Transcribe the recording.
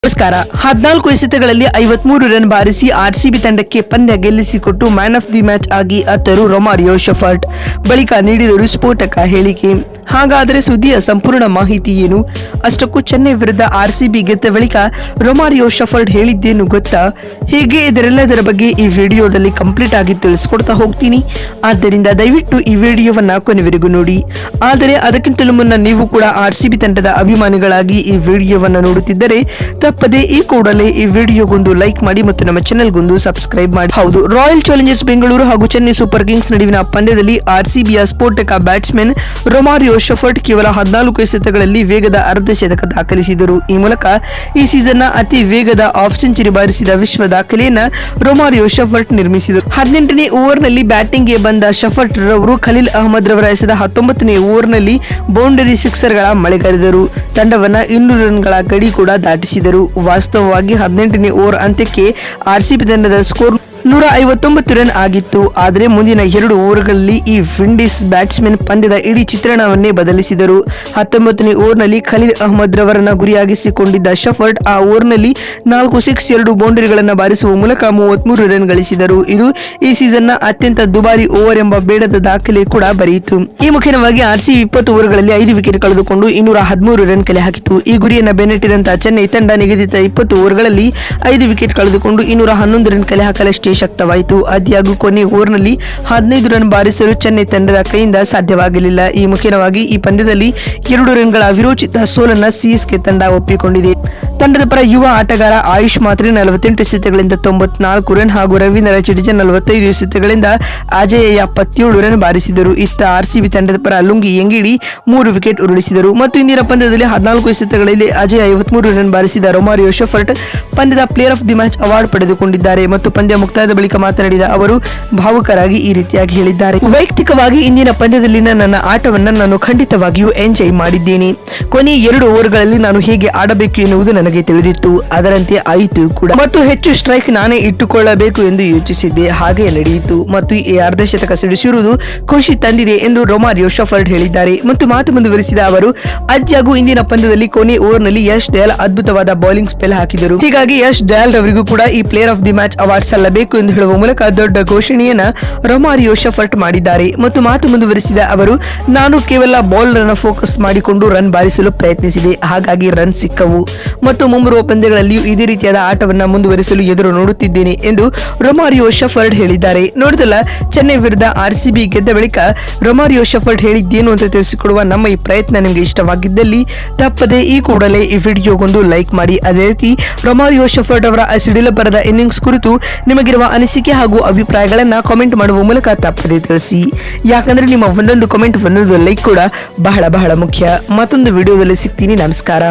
ನಮಸ್ಕಾರ. 14 ಎಸೆತಗಳಲ್ಲಿ 53 ರನ್ ಬಾರಿಸಿ ಆರ್ಸಿಬಿ ತಂಡಕ್ಕೆ ಪಂದ್ಯ ಗೆಲ್ಲಿಸಿಕೊಟ್ಟು ಮ್ಯಾನ್ ಆಫ್ ದಿ ಮ್ಯಾಚ್ ಆಗಿ ಅತ್ತರು ರೊಮಾರಿಯೋ ಶೆಫರ್ಡ್. ಬಳಿಕ ನೀಡಿದರು ಸ್ಫೋಟಕ ಹೇಳಿಕೆ. ಹಾಗಾದರೆ ಸುದ್ದಿಯ ಸಂಪೂರ್ಣ ಮಾಹಿತಿ ಏನು? ಅಷ್ಟಕ್ಕೂ ಚೆನ್ನೈ ವಿರುದ್ಧ ಆರ್ಸಿಬಿ ಗೆದ್ದ ಬಳಿಕ ರೊಮಾರಿಯೋ ಶೆಫರ್ಡ್ ಹೇಳಿದ್ದೇನು ಗೊತ್ತಾ? ಹೀಗೆ ಇದರೆಲ್ಲದರ ಬಗ್ಗೆ ಈ ವಿಡಿಯೋದಲ್ಲಿ ಕಂಪ್ಲೀಟ್ ಆಗಿ ತಿಳಿಸ್ಕೊಡ್ತಾ ಹೋಗ್ತೀನಿ. ಆದ್ದರಿಂದ ದಯವಿಟ್ಟು ಈ ವಿಡಿಯೋವನ್ನ ಕೊನೆವರೆಗೂ ನೋಡಿ. ಆದರೆ ಅದಕ್ಕಿಂತಲೂ ಮುನ್ನ ನೀವು ಕೂಡ ಆರ್ಸಿಬಿ ತಂಡದ ಅಭಿಮಾನಿಗಳಾಗಿ ಈ ವಿಡಿಯೋವನ್ನ ನೋಡುತ್ತಿದ್ದರೆ ತಪ್ಪದೆ ಈ ಕೂಡಲೇ ಈ ವಿಡಿಯೋಗೊಂದು ಲೈಕ್ ಮಾಡಿ ಮತ್ತು ನಮ್ಮ ಚಾನೆಲ್ಗೊಂದು ಸಬ್ಸ್ಕ್ರೈಬ್ ಮಾಡಿ. ಹೌದು, ರಾಯಲ್ ಚಾಲೆಂಜರ್ಸ್ ಬೆಂಗಳೂರು ಹಾಗೂ ಚೆನ್ನೈ ಸೂಪರ್ ಕಿಂಗ್ಸ್ ನಡುವಿನ ಪಂದ್ಯದಲ್ಲಿ ಆರ್ಸಿಬಿಯ ಸ್ಫೋಟಕ ಬ್ಯಾಟ್ಸ್ಮನ್ ರೊಮಾರಿಯೋ ಶೆಫರ್ಡ್ ಕೇವಲ 14 ಎಸೆತಗಳಲ್ಲಿ ವೇಗದ ಅರ್ಧ ಶತಕ ದಾಖಲಿಸಿದರು. ಈ ಮೂಲಕ ಈ ಸೀಸನ್ನ ಅತಿ ವೇಗದ ಆಫ್ ಸೆಂಚುರಿ ಬಾರಿಸಿದ ವಿಶ್ವ ದಾಖಲೆಯನ್ನ ರೊಮಾರಿಯೋ ಶೆಫರ್ಡ್ ನಿರ್ಮಿಸಿದರು. 18ನೇ ಓವರ್ನಲ್ಲಿ ಬ್ಯಾಟಿಂಗ್ಗೆ ಬಂದ ಶೆಫರ್ಡ್ ರವರು ಖಲೀಲ್ ಅಹ್ಮದ್ ರವರ ಎಸೆದ 19ನೇ ಓವರ್ನಲ್ಲಿ ಬೌಂಡರಿ ಸಿಕ್ಸರ್ಗಳ ಮಳೆಗರೆದರು. ತಂಡವನ್ನ 200 ರನ್ಗಳ ಗಡಿ ಕೂಡ ದಾಟಿಸಿದರು. ವಾಸ್ತವವಾಗಿ 18ನೇ ಓವರ್ ಅಂತ್ಯಕ್ಕೆ ಆರ್ಸಿಬಿ ತಂಡದ ಸ್ಕೋರ್ 159 ರನ್ ಆಗಿತ್ತು. ಆದರೆ ಮುಂದಿನ 2 ಓವರ್ಗಳಲ್ಲಿ ಈ ವಿಂಡೀಸ್ ಬ್ಯಾಟ್ಸ್ಮನ್ ಪಂದ್ಯದ ಇಡೀ ಚಿತ್ರಣವನ್ನೇ ಬದಲಿಸಿದರು. 19ನೇ ಓವರ್ನಲ್ಲಿ ಖಲೀಲ್ ಅಹ್ಮದ್ ರವರನ್ನ ಗುರಿಯಾಗಿಸಿಕೊಂಡಿದ್ದ ಶೆಫರ್ಡ್ ಆ ಓವರ್ನಲ್ಲಿ 4 ಸಿಕ್ಸ್ 2 ಬೌಂಡರಿಗಳನ್ನು ಬಾರಿಸುವ ಮೂಲಕ 33 ರನ್ ಗಳಿಸಿದರು. ಇದು ಈ ಸೀಸನ್ನ ಅತ್ಯಂತ ದುಬಾರಿ ಓವರ್ ಎಂಬ ಬೇಡದ ದಾಖಲೆ ಕೂಡ ಬರೆಯಿತು. ಈ ಮುಖೇನವಾಗಿ ಆರ್ಸಿಬಿ 20 ಓವರ್ಗಳಲ್ಲಿ 5 ವಿಕೆಟ್ ಕಳೆದುಕೊಂಡು 213 ರನ್ ಕಲೆ ಹಾಕಿತು. ಈ ಗುರಿಯನ್ನು ಬೆನ್ನಟ್ಟಿದಂತಹ ಚೆನ್ನೈ ತಂಡ ನಿಗದಿತ 20 ಓವರ್ಗಳಲ್ಲಿ 5 ವಿಕೆಟ್ ಕಳೆದುಕೊಂಡು 211 ರನ್ ಕಲೆ ಹಾಕಲಷ್ಟೇ ಶಕ್ತವಾಯಿತು. ಆದ್ಯಾಗೂ ಕೊನೆ ಓವರ್ನಲ್ಲಿ 15 ರನ್ ಬಾರಿಸಲು ಚೆನ್ನೈ ತಂಡದ ಕೈಯಿಂದ ಸಾಧ್ಯವಾಗಲಿಲ್ಲ. ಈ ಮುಖೇನವಾಗಿ ಈ ಪಂದ್ಯದಲ್ಲಿ 2 ರನ್ಗಳ ವಿರೋಚಿತ ಸೋಲನ್ನ ಸಿಎಸ್ಕೆ ತಂಡ ಒಪ್ಪಿಕೊಂಡಿದೆ. ತಂಡದ ಪರ ಯುವ ಆಟಗಾರ ಆಯುಷ್ ಮಾತ್ರೆ 48 ಎಸೆತಗಳಿಂದ 94 ರನ್ ಹಾಗೂ ರವೀಂದ್ರ ಜಡೇಜಾ 45 ಎಸೆತಗಳಿಂದ ಅಜೇಯ 77 ರನ್ ಬಾರಿಸಿದರು. ಇತ್ತ ಆರ್ಸಿಬಿ ತಂಡದ ಪರ ಲುಂಗಿ ಎಂಗಿಡಿ 3 ವಿಕೆಟ್ ಉರುಳಿಸಿದರು. ಮತ್ತು ಇಂದಿನ ಪಂದ್ಯದಲ್ಲಿ 14 ಎಸೆತಗಳಲ್ಲಿ ಅಜೇಯ 53 ರನ್ ಬಾರಿಸಿದ ರೊಮಾರಿಯೋ ಶೆಫರ್ಡ್ ಪಂದ್ಯದ player of the match award ಪಡೆದುಕೊಂಡಿದ್ದಾರೆ. ಮತ್ತು ಪಂದ್ಯ ಮುಕ್ತಾಯದ ಬಳಿಕ ಮಾತನಾಡಿದ ಅವರು ಭಾವುಕರಾಗಿ ಈ ರೀತಿಯಾಗಿ ಹೇಳಿದ್ದಾರೆ. ವೈಯಕ್ತಿಕವಾಗಿ ಇಂದಿನ ಪಂದ್ಯದಲ್ಲಿನ ನನ್ನ ಆಟವನ್ನು ನಾನು ಖಂಡಿತವಾಗಿಯೂ ಎಂಜಾಯ್ ಮಾಡಿದ್ದೇನೆ. ಕೊನೆ 2 ಓವರ್ಗಳಲ್ಲಿ ನಾನು ಹೇಗೆ ಆಡಬೇಕು ಎನ್ನುವುದು ನನಗೆ ತಿಳಿದಿತ್ತು. ಅದರಂತೆ ಆಯಿತು ಕೂಡ. ಮತ್ತು ಹೆಚ್ಚು ಸ್ಟ್ರೈಕ್ ನಾನೇ ಇಟ್ಟುಕೊಳ್ಳಬೇಕು ಎಂದು ಯೋಚಿಸಿದ್ದೆ. ಹಾಗೆ ನಡೆಯಿತು. ಮತ್ತು ಈ ಅರ್ಧ ಶತಕ ಸಿಡಿಸಿರುವುದು ಖುಷಿ ತಂದಿದೆ ಎಂದು ರೊಮಾರಿಯೋ ಶೆಫರ್ಡ್ ಹೇಳಿದ್ದಾರೆ. ಮತ್ತು ಮಾತು ಮುಂದುವರಿಸಿದ ಅವರು ಆದ್ಯಾಗೂ ಇಂದಿನ ಪಂದ್ಯದಲ್ಲಿ ಕೊನೆ ಓವರ್ನಲ್ಲಿ ಯಶ್ ದಯಾಲ್ ಅದ್ಭುತವಾದ ಬೌಲಿಂಗ್ ಸ್ಪೆಲ್ ಹಾಕಿದರು. ಹೀಗಾಗಿ ಯಶ್ ದಯಾಲ್ ರವರಿಗೂ ಕೂಡ ಈ player of the match award ಸಲ್ಲಬೇಕು ಎಂದು ಹೇಳುವ ಮೂಲಕ ದೊಡ್ಡ ಘೋಷಣೆಯನ್ನ ರೊಮಾರಿಯೋ ಶೆಫರ್ಡ್ ಮಾಡಿದ್ದಾರೆ. ಮತ್ತು ಮಾತು ಮುಂದುವರಿಸಿದ ಅವರು ನಾನು ಕೇವಲ ಬೌಲರ್ ಅನ್ನು ಫೋಕಸ್ ಮಾಡಿಕೊಂಡು ರನ್ ಬಾರಿಸಲು ಪ್ರಯತ್ನಿಸಿದೆ. ಹಾಗಾಗಿ ರನ್ ಸಿಕ್ಕವು. ಮತ್ತು ಮುಂಬರುವ ಪಂದ್ಯಗಳಲ್ಲಿಯೂ ಇದೇ ರೀತಿಯಾದ ಆಟವನ್ನ ಮುಂದುವರಿಸಲು ಎದುರು ನೋಡುತ್ತಿದ್ದೇನೆ ಎಂದು ರೊಮಾರಿಯೋ ಶೆಫರ್ಡ್ ಹೇಳಿದ್ದಾರೆ. ನೋಡಿದಲ್ಲ, ಚೆನ್ನೈ ವಿರುದ್ಧ ಆರ್ಸಿಬಿ ಗೆದ್ದ ಬಳಿಕ ರೊಮಾರಿಯೋ ಶೆಫರ್ಡ್ ಹೇಳಿದ್ದೇನು ಅಂತ ತಿಳಿಸಿಕೊಡುವ ನಮ್ಮ ಈ ಪ್ರಯತ್ನ ನಿಮಗೆ ಇಷ್ಟವಾಗಿದ್ದಲ್ಲಿ ತಪ್ಪದೆ ಈ ಕೂಡಲೇ ಈ ವಿಡಿಯೋಗೊಂದು ಲೈಕ್ ಮಾಡಿ. ಅದೇ ರೀತಿ ರೊಮಾರಿಯೋ ಶೆಫರ್ಡ್ ಅವರ ಸಿಡಿಲ ಬರದ ಇನ್ನಿಂಗ್ಸ್ ಕುರಿತು ನಿಮಗಿರುವ ಅನಿಸಿಕೆ ಹಾಗೂ ಅಭಿಪ್ರಾಯಗಳನ್ನ ಕಾಮೆಂಟ್ ಮಾಡುವ ಮೂಲಕ ತಪ್ಪದೆ ತಿಳಿಸಿ. ಯಾಕಂದ್ರೆ ನಿಮ್ಮ ಒಂದೊಂದು ಕಾಮೆಂಟ್ ಒಂದೊಂದು ಲೈಕ್ ಕೂಡ ಬಹಳ ಮುಖ್ಯ. ಮತ್ತೊಂದು ವಿಡಿಯೋದಲ್ಲಿ ಸಿಗ್ತೀನಿ. ನಮಸ್ಕಾರ.